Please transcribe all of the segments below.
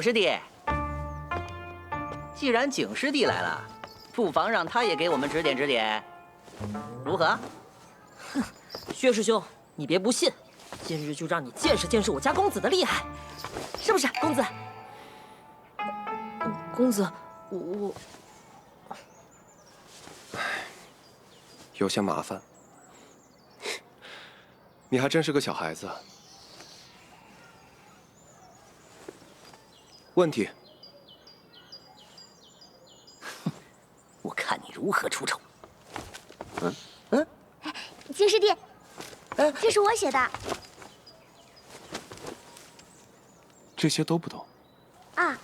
师弟，既然景师弟来了，不妨让他也给我们指点指点，如何？哼，薛师兄，你别不信，今日就让你见识见识我家公子的厉害，是不是，公子？公子，我……有些麻烦。你还真是个小孩子。问题？我看你如何出丑。景师弟，这是我写的。这些都不懂。啊。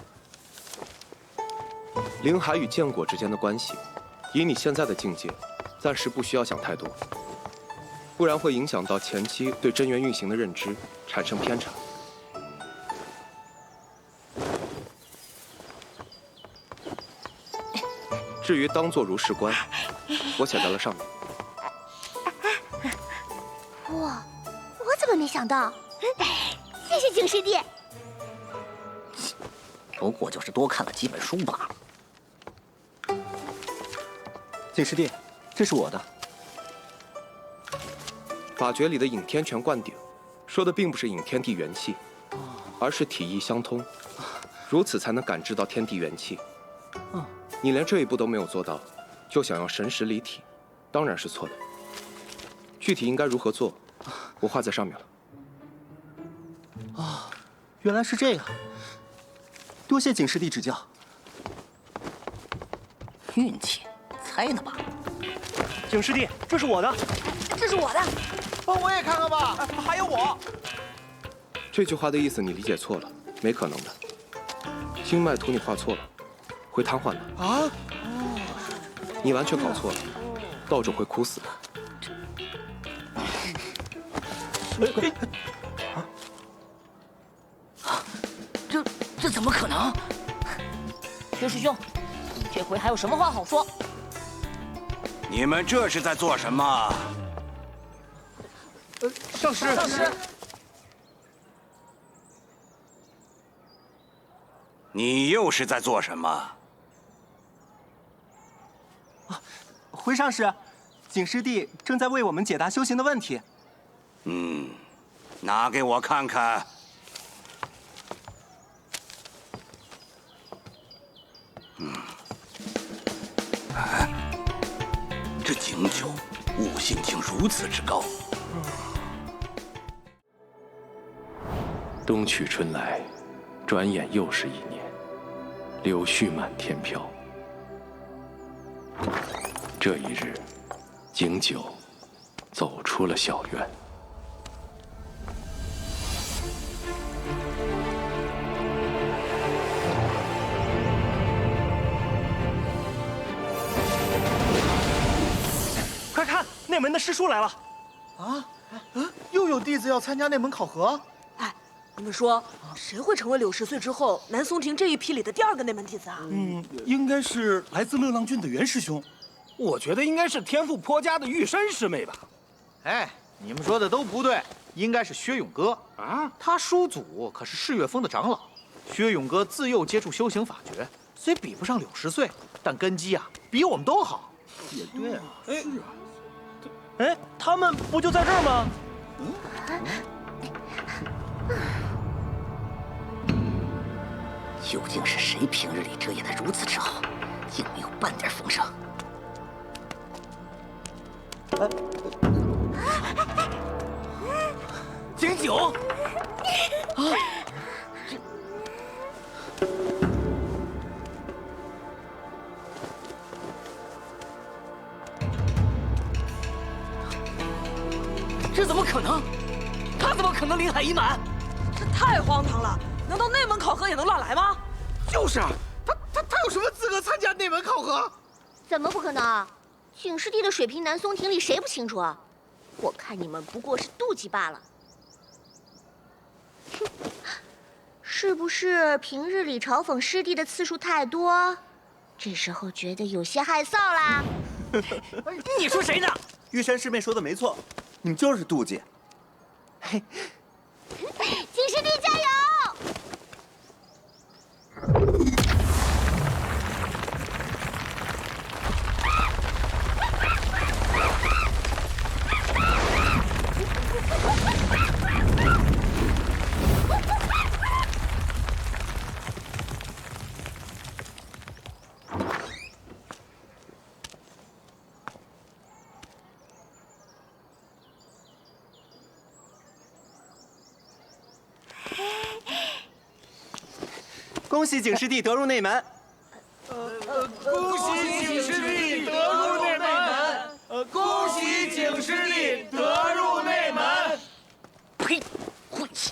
灵海与剑果之间的关系，以你现在的境界，暂时不需要想太多，不然会影响到前期对真元运行的认知，产生偏差。至于当作如是观，我写在了上面。哇，我怎么没想到？谢谢景师弟。不过就是多看了几本书罢了。景师弟，这是我的。法诀里的引天拳灌顶，说的并不是引天地元气，而是体意相通，如此才能感知到天地元气。你连这一步都没有做到，就想要神识离体，当然是错的。具体应该如何做，我画在上面了。啊，原来是这样。多谢景师弟指教。运气，猜呢吧。景师弟，这是我的。这是我的。帮我也看看吧，还有我。这句话的意思你理解错了，没可能的。经脉图你画错了，会瘫痪的。啊？你完全搞错了，道主会哭死的。这怎么可能？薛师兄，你这回还有什么话好说？你们这是在做什么？上师，上师，你又是在做什么？回上师，景师弟正在为我们解答修行的问题。拿给我看看。这景酒悟性竟如此之高。冬去春来，转眼又是一年，柳絮满天飘。这一日，景酒走出了小院。快看，内门的师叔来了！又有弟子要参加那门考核？哎，你们说，谁会成为柳10岁之后南松亭这一批里的第2个内门弟子啊？应该是来自乐浪郡的袁师兄。我觉得应该是天赋颇佳的玉山师妹吧。哎，你们说的都不对，应该是薛勇哥啊。他叔祖可是世月峰的长老。薛勇哥自幼接触修行法诀，虽比不上柳10岁，但根基啊比我们都好。也对啊，是啊。哎，他们不就在这儿吗？究竟是谁平日里遮掩的如此之好，竟没有半点风声？景酒，这怎么可能？他怎么可能灵海已满？这太荒唐了！难道内门考核也能乱来吗？就是啊，他有什么资格参加那门考核？怎么不可能？景师弟的水平，南松亭里谁不清楚啊？我看你们不过是妒忌罢了。哼，是不是平日里嘲讽师弟的次数太多，这时候觉得有些害臊啦？你说谁呢？玉山师妹说的没错，你们就是妒忌。嘿，景师弟加油！恭喜景师弟得入内门。恭喜景师弟得入内门！恭喜景师弟得入内门！呸！晦气！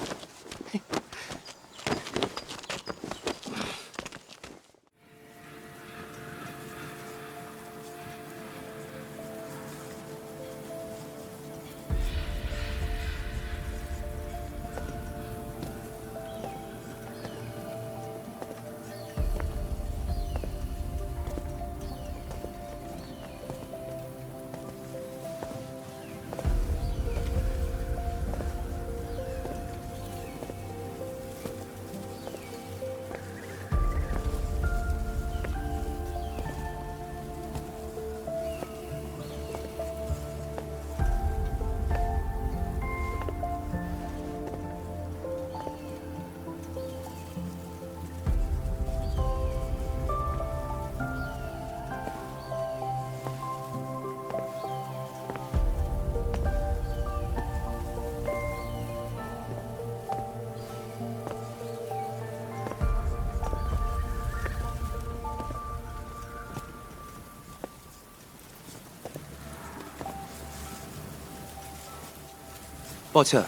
抱歉，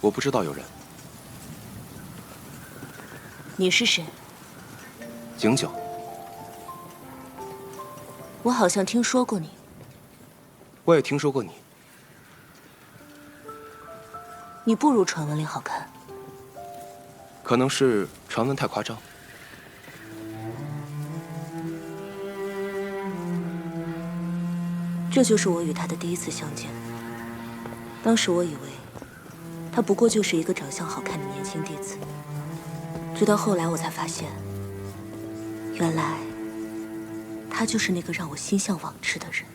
我不知道有人。你是谁？景九。我好像听说过你。我也听说过你。你不如传闻里好看。可能是传闻太夸张。这就是我与他的第一次相见。当时我以为他不过就是一个长相好看的年轻弟子，直到后来我才发现，原来他就是那个让我心向往之的人。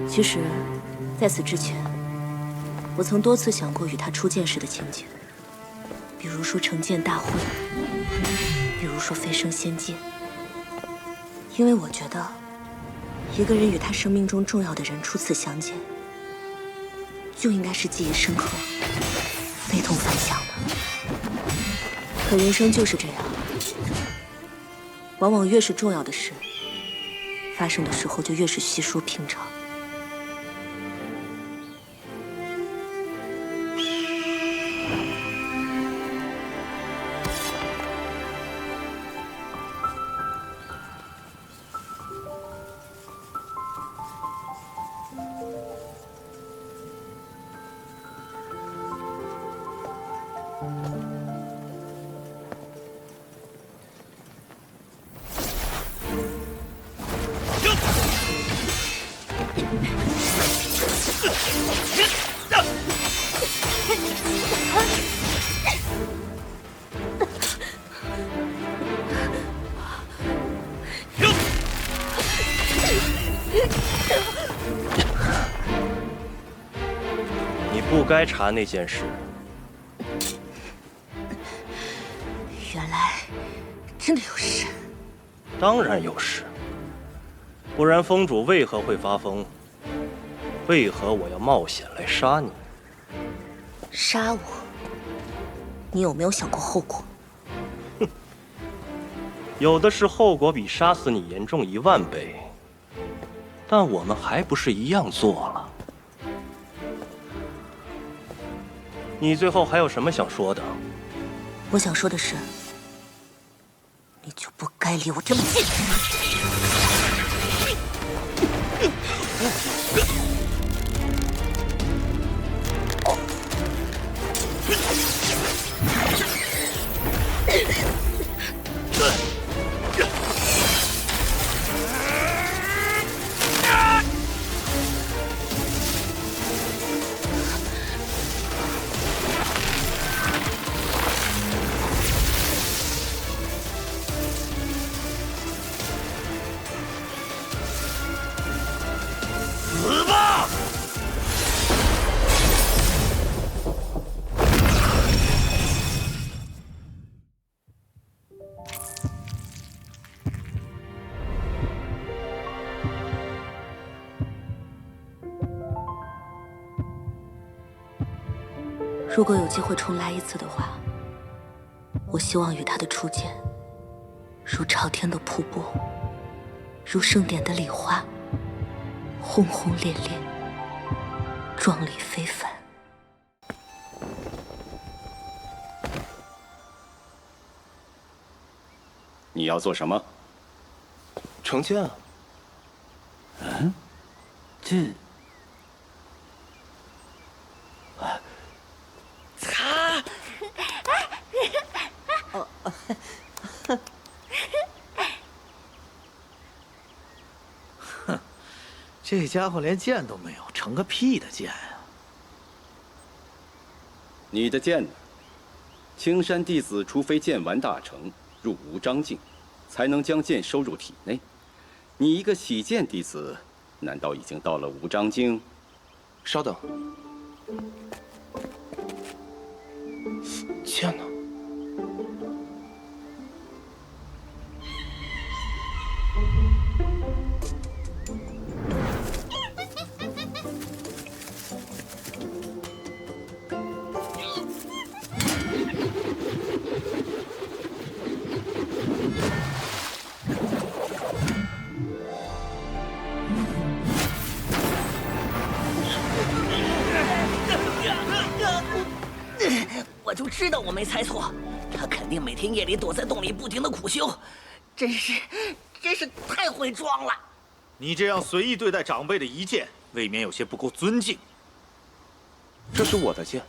其实，在此之前，我曾多次想过与他初见时的情景。比如说成剑大会，比如说飞升仙界，因为我觉得，一个人与他生命中重要的人初次相见，就应该是记忆深刻、非同凡响的。可人生就是这样，往往越是重要的事，发生的时候就越是稀疏平常。你不该查那件事。原来真的有事。当然有事，不然风主为何会发疯？为何我要冒险来杀你？杀我？你有没有想过后果？哼，有的是后果比杀死你严重10000倍，但我们还不是一样做了。你最后还有什么想说的？我想说的是，你就不该离我这么近。如果有机会重来一次的话，我希望与他的初见，如朝天的瀑布，如盛典的礼花，轰轰烈烈，壮丽非凡。你要做什么？成剑啊！嗯，这……擦！哼，这家伙连剑都没有，成个屁的剑啊！你的剑呢？青山弟子除非剑丸大成，入无章境，才能将剑收入体内。你一个洗剑弟子，难道已经到了无章境？稍等，剑呢？我就知道我没猜错，他肯定每天夜里躲在洞里不停的苦修，真是太会装了。你这样随意对待长辈的遗剑，未免有些不够尊敬。这是我的剑，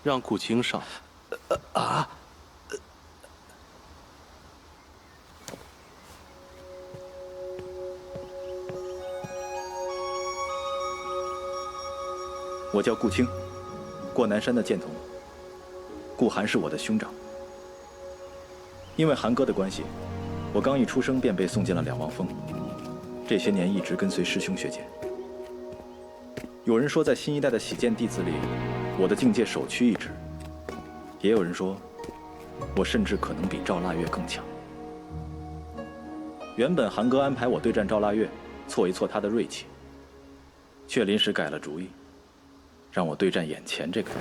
让顾青上。我叫顾青，过南山的剑童。顾寒是我的兄长。因为寒哥的关系，我刚一出生便被送进了两王峰，这些年一直跟随师兄学剑。有人说，在新一代的洗剑弟子里，我的境界首屈一指；也有人说，我甚至可能比赵腊月更强。原本寒哥安排我对战赵腊月，挫一挫他的锐气，却临时改了主意，让我对战眼前这个人。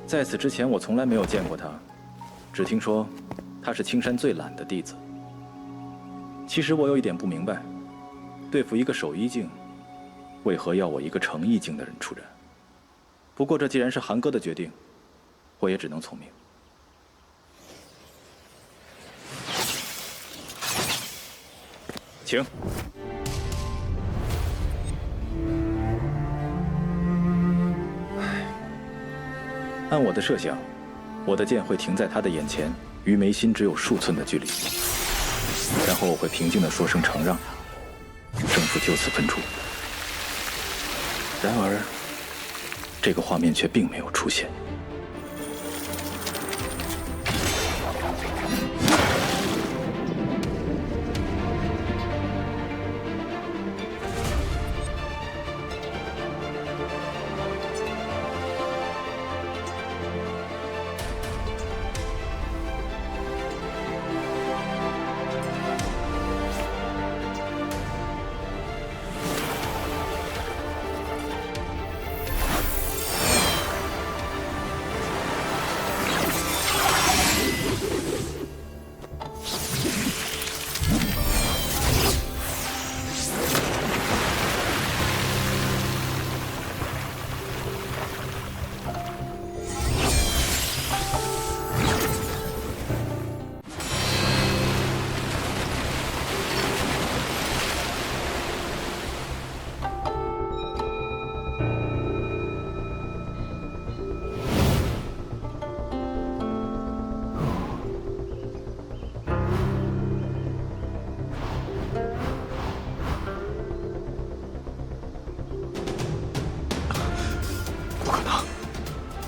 在此之前，我从来没有见过他，只听说他是青山最懒的弟子。其实我有一点不明白，对付一个守一境，为何要我一个成一境的人出战？不过这既然是寒哥的决定，我也只能从命。请。按我的设想，我的剑会停在他的眼前，与眉心只有数寸的距离，然后我会平静地说声承让，胜负就此分出。然而，这个画面却并没有出现。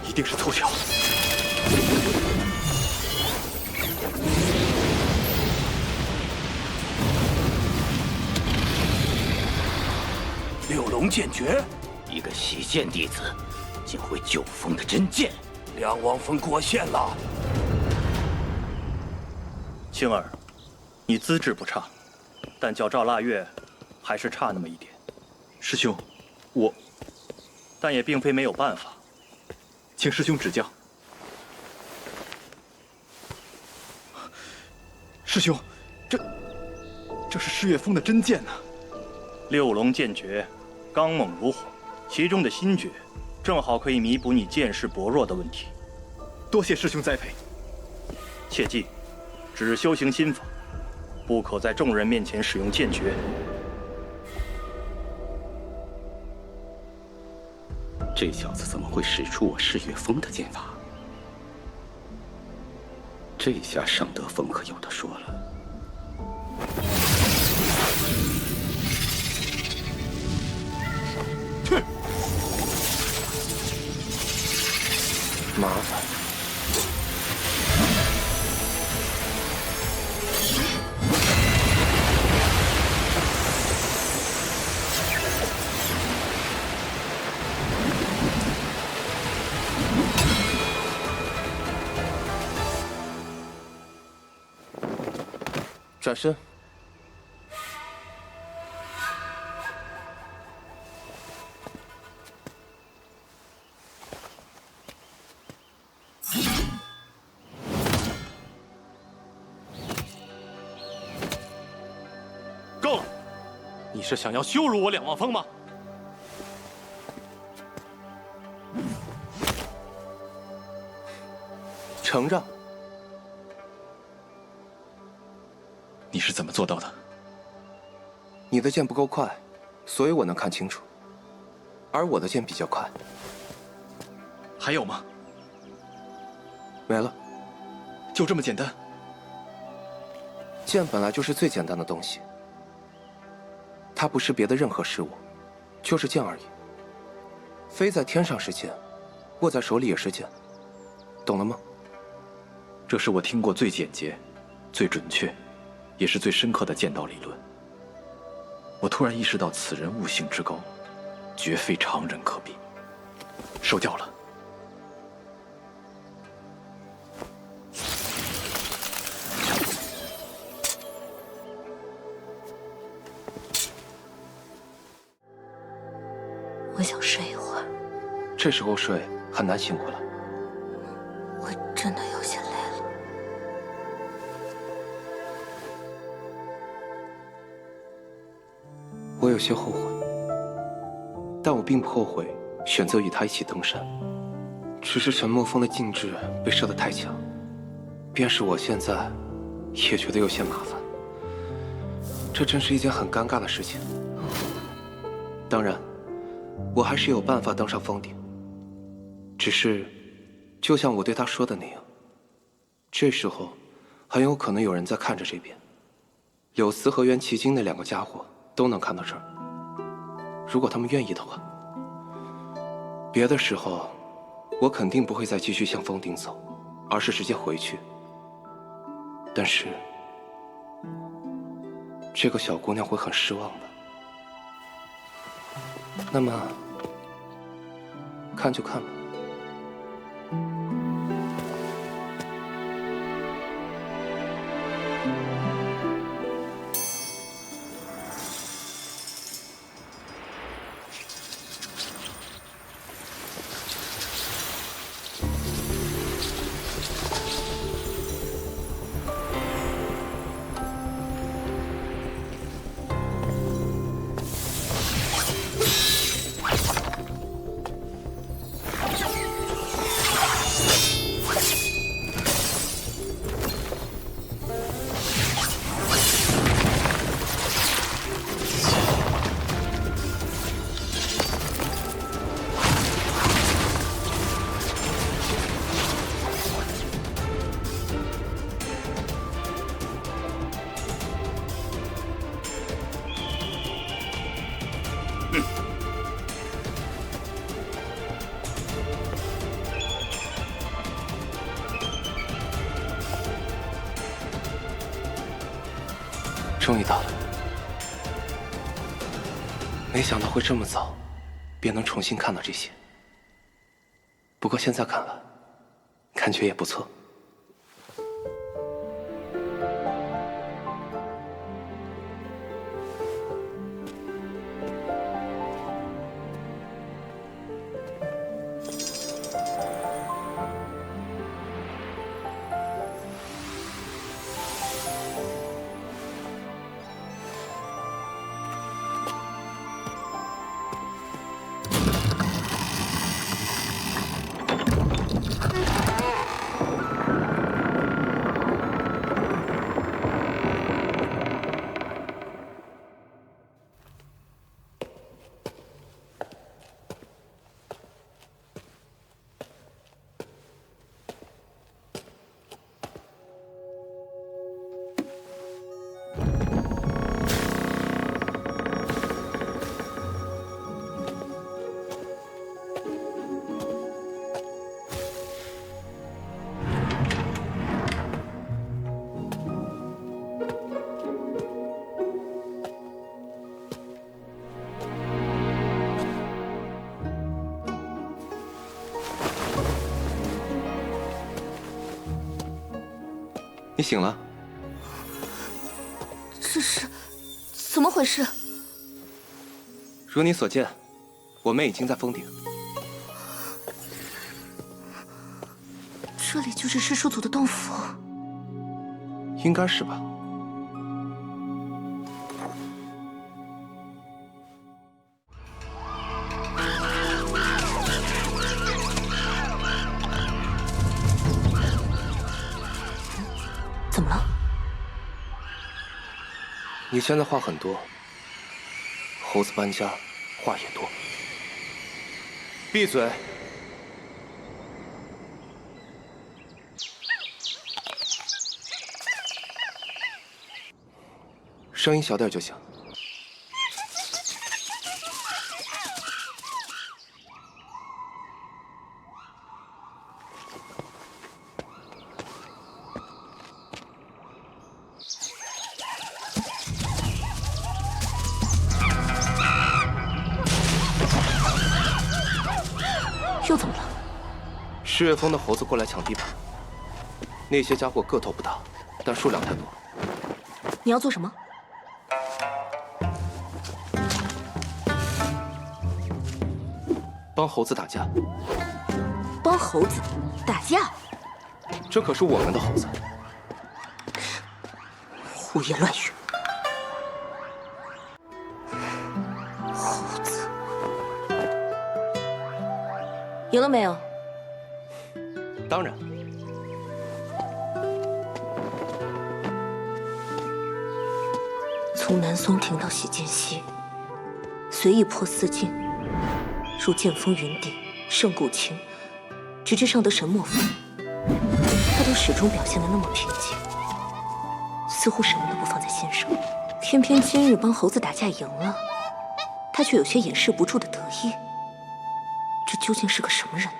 一定是凑巧。六龙剑诀，一个洗剑弟子竟会九峰的真剑，两王峰过线了。青儿，你资质不差，但较赵腊月还是差那么一点。师兄，我但也并非没有办法。请师兄指教。师兄，这是世岳峰的真剑呐！六龙剑诀，刚猛如火，其中的心诀，正好可以弥补你剑势薄弱的问题。多谢师兄栽培。切记，只修行心法，不可在众人面前使用剑诀。这小子怎么会使出我世岳峰的剑法？这下尚德峰可有的说了。哼，麻烦。转身。够了！你是想要羞辱我两望峰吗？承让。你是怎么做到的？你的剑不够快，所以我能看清楚，而我的剑比较快。还有吗？没了。就这么简单？剑本来就是最简单的东西，它不是别的任何事物，就是剑而已。飞在天上是剑，握在手里也是剑，懂了吗？这是我听过最简洁、最准确，也是最深刻的剑道理论。我突然意识到，此人悟性之高，绝非常人可比。受教了。我想睡一会儿。这时候睡很难醒过来。我真的有些累了。我有些后悔，但我并不后悔选择与他一起登山。只是沉默峰的禁制被设得太强，便是我现在也觉得有些麻烦。这真是一件很尴尬的事情。当然，我还是有办法登上峰顶。只是，就像我对他说的那样，这时候很有可能有人在看着这边。柳慈和袁奇经那两个家伙都能看到这儿。如果他们愿意的话，别的时候，我肯定不会再继续向峰顶走，而是直接回去。但是，这个小姑娘会很失望的。那么，看就看吧。终于到了，没想到会这么早，便能重新看到这些。不过现在看来，感觉也不错。你醒了？这是怎么回事？如你所见，我们已经在峰顶。这里就是师叔祖的洞府。应该是吧。怎么了？你现在话很多，猴子搬家，话也多。闭嘴！声音小点就行。又怎么了？赤月峰的猴子过来抢地盘，那些家伙个头不大，但数量太多。你要做什么？帮猴子打架。帮猴子打架？这可是我们的猴子。胡言乱语。猴子，赢了没有？当然。从南松亭到洗剑溪，随意破四境，入剑锋云顶、圣古琴，直至上得神墨峰，他都始终表现得那么平静，似乎什么都不放在心上。偏偏今日帮猴子打架赢了，他却有些掩饰不住的得意。这究竟是个什么人呢？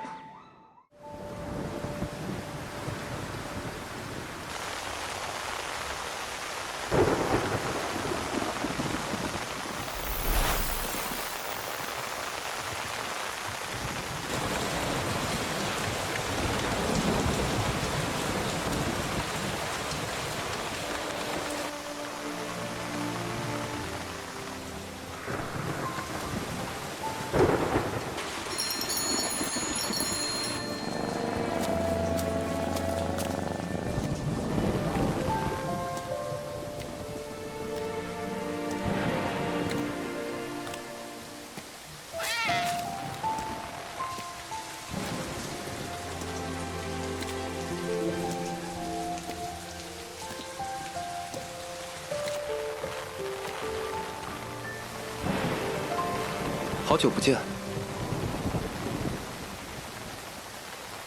好久不见。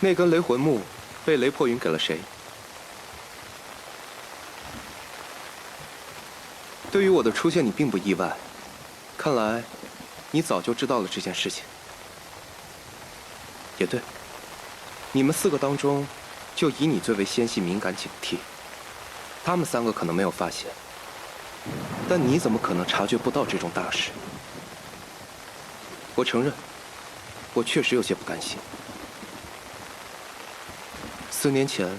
那根雷魂木被雷破云给了谁？对于我的出现，你并不意外。看来，你早就知道了这件事情。也对，你们4个当中，就以你最为纤细、敏感、警惕。他们3个可能没有发现，但你怎么可能察觉不到这种大事？我承认，我确实有些不甘心。4年前，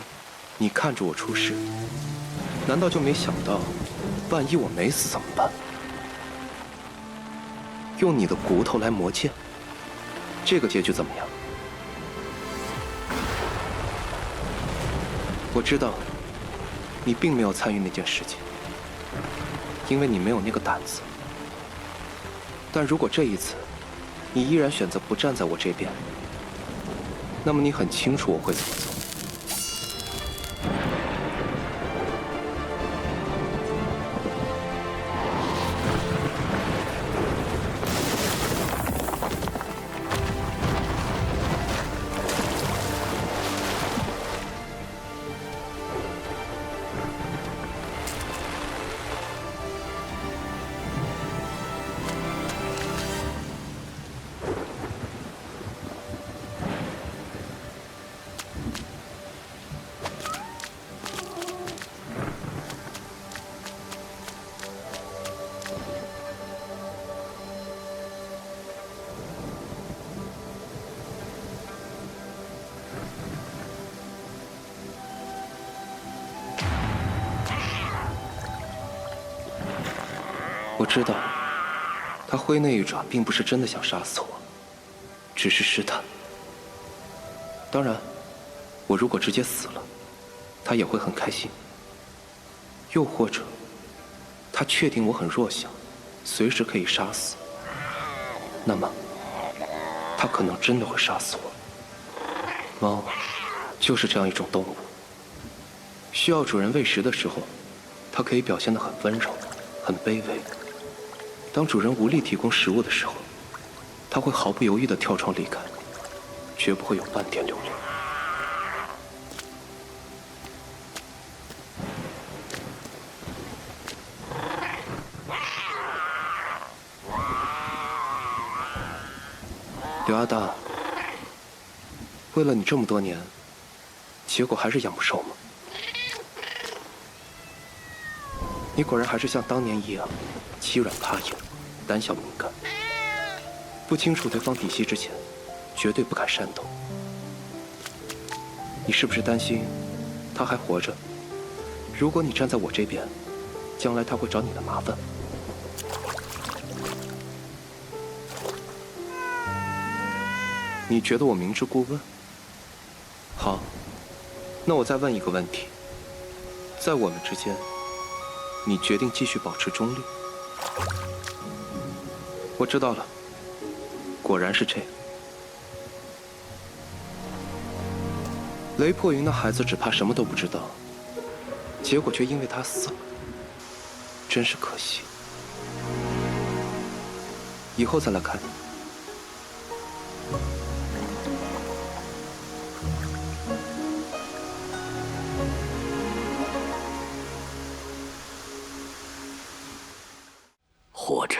你看着我出事，难道就没想到，万一我没死怎么办？用你的骨头来磨剑，这个结局怎么样？我知道，你并没有参与那件事情，因为你没有那个胆子。但如果这一次，你依然选择不站在我这边，那么你很清楚我会怎么做。我知道，他挥那一爪并不是真的想杀死我，只是试探。当然，我如果直接死了，他也会很开心。又或者，他确定我很弱小，随时可以杀死，那么，他可能真的会杀死我。猫，就是这样一种动物。需要主人喂食的时候，它可以表现得很温柔，很卑微。当主人无力提供食物的时候，它会毫不犹豫地跳窗离开，绝不会有半点留恋。刘阿大，为了你这么多年，结果还是养不瘦吗？你果然还是像当年一样，欺软怕硬，胆小敏感。不清楚对方底细之前，绝对不敢煽动。你是不是担心他还活着？如果你站在我这边，将来他会找你的麻烦。你觉得我明知故问？好，那我再问一个问题：在我们之间，你决定继续保持中立？我知道了，果然是这样。雷破云那孩子只怕什么都不知道，结果却因为他死了，真是可惜。以后再来看你。或者，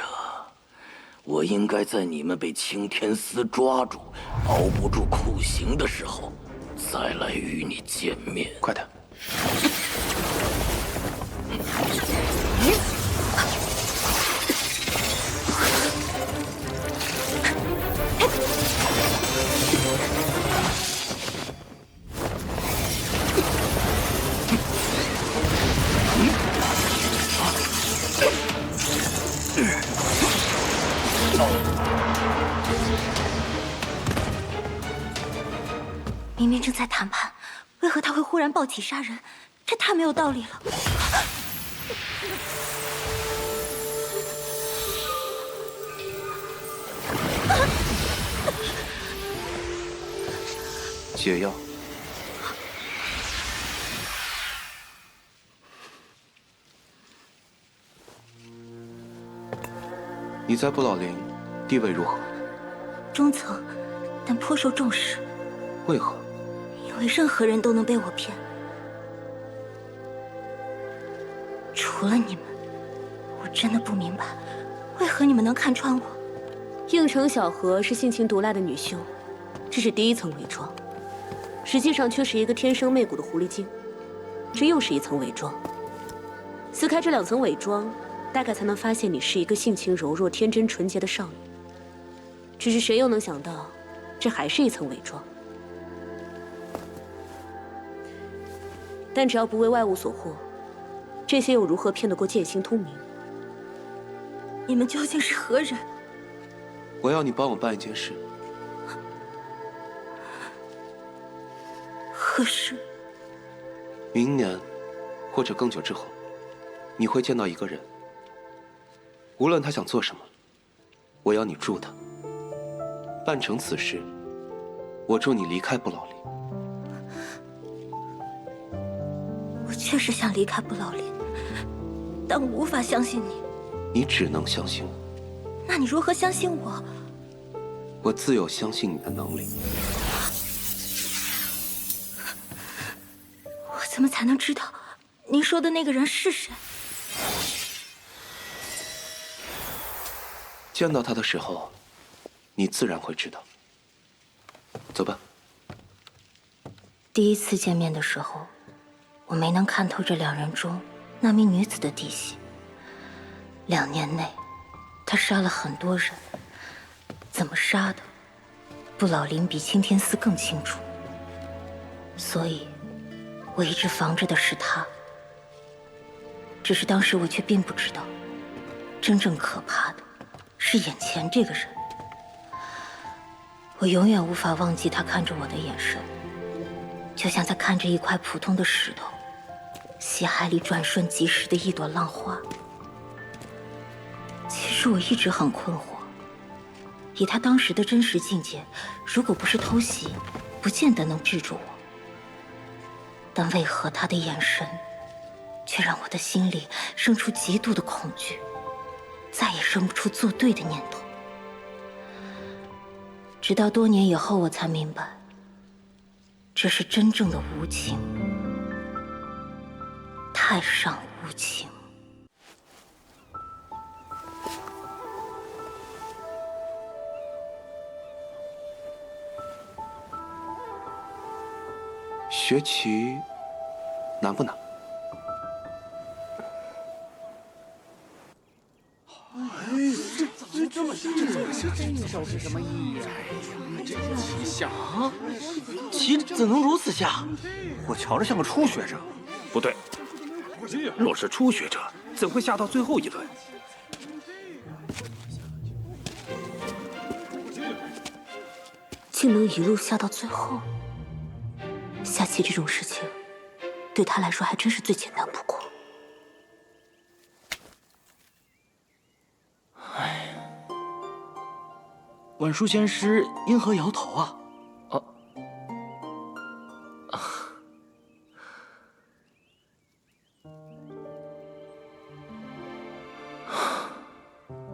我应该在你们被青天司抓住、熬不住酷刑的时候，再来与你见面。快点！明明正在谈判，为何他会忽然暴起杀人？这太没有道理了。解药。你在不老林地位如何？中层，但颇受重视。为何？因为任何人都能被我骗，除了你们。我真的不明白，为何你们能看穿我。应城小河是性情毒辣的女凶，这是第一层伪装，实际上却是一个天生媚骨的狐狸精，这又是一层伪装。撕开这2层伪装，大概才能发现你是一个性情柔弱、天真纯洁的少女。只是谁又能想到，这还是一层伪装。但只要不为外物所惑，这些又如何骗得过剑心通明？你们究竟是何人？我要你帮我办一件事。何事？明年，或者更久之后，你会见到一个人。无论他想做什么，我要你助他。办成此事，我助你离开不老林。我确实想离开不老林，但我无法相信你。你只能相信我。那你如何相信我？我自有相信你的能力。我怎么才能知道您说的那个人是谁？见到他的时候，你自然会知道。走吧。第一次见面的时候，我没能看透这2人中那名女子的底细。2年内，她杀了很多人，怎么杀的，不老林比青天司更清楚。所以，我一直防着的是她。只是当时我却并不知道，真正可怕的是眼前这个人。我永远无法忘记他看着我的眼神，就像在看着一块普通的石头，血海里转瞬即逝的一朵浪花。其实我一直很困惑，以他当时的真实境界，如果不是偷袭，不见得能制住我。但为何他的眼神，却让我的心里生出极度的恐惧，再也生不出作对的念头。直到多年以后，我才明白，这是真正的无情，太上无情。学棋难不难？这是什么意义啊？这棋下啊，棋怎能如此下？我瞧着像个初学者。不对，若是初学者，怎会下到最后一轮？竟能一路下到最后。下棋这种事情，对他来说还真是最简单不过。婉书仙师因何摇头啊？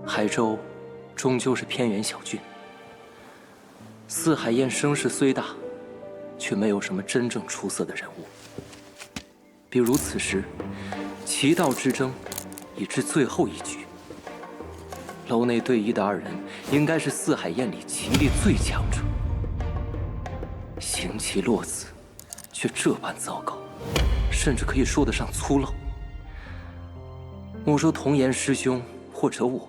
海州终究是偏远小郡，四海燕声势虽大，却没有什么真正出色的人物。比如此时，棋道之争已至最后一局，楼内对弈的二人应该是四海燕里棋力最强者，行棋落子却这般糟糕，甚至可以说得上粗陋。莫说童颜师兄或者我，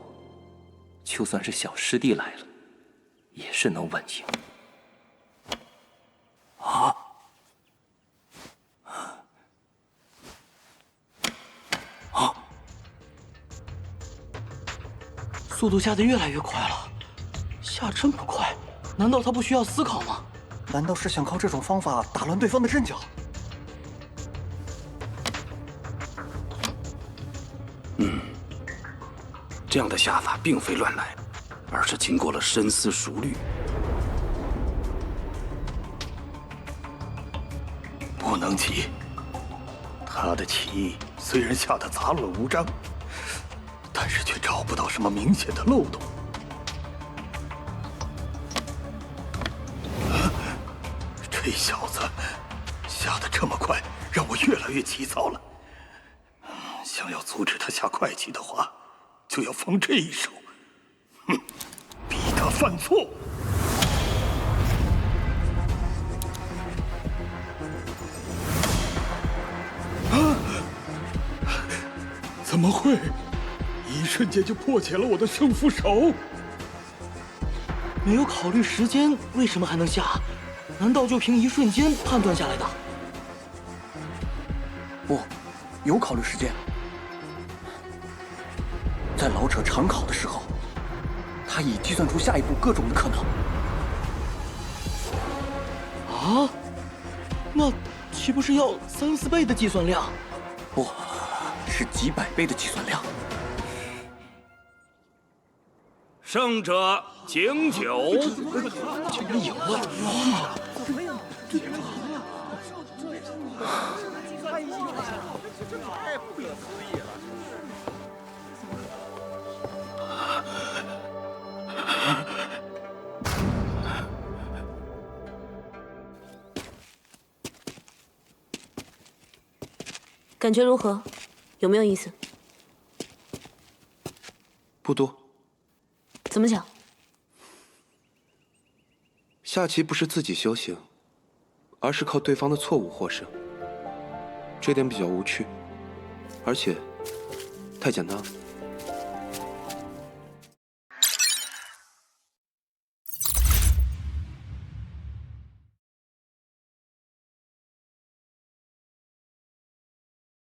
就算是小师弟来了，也是能稳赢。啊！啊！速度下得越来越快了，下这么快，难道他不需要思考吗？难道是想靠这种方法打乱对方的阵脚？这样的下法并非乱来，而是经过了深思熟虑。不能急，他的棋虽然下得杂乱无章，但是却找不到什么明显的漏洞。这小子下得这么快，让我越来越急躁了。想要阻止他下快棋的话，就要放这一手，逼他犯错。怎么会？一瞬间就破解了我的胜负手。没有考虑时间，为什么还能下？难道就凭一瞬间判断下来的？不，有考虑时间。在老者长考的时候，他已计算出下一步各种的可能。啊？那岂不是要3、4倍的计算量？不，是几百倍的计算量。胜者敬酒。竟然赢了！哇！太不可思议了！感觉如何？有没有意思？不多。怎么讲？下棋不是自己修行，而是靠对方的错误获胜。这点比较无趣，而且太简单了。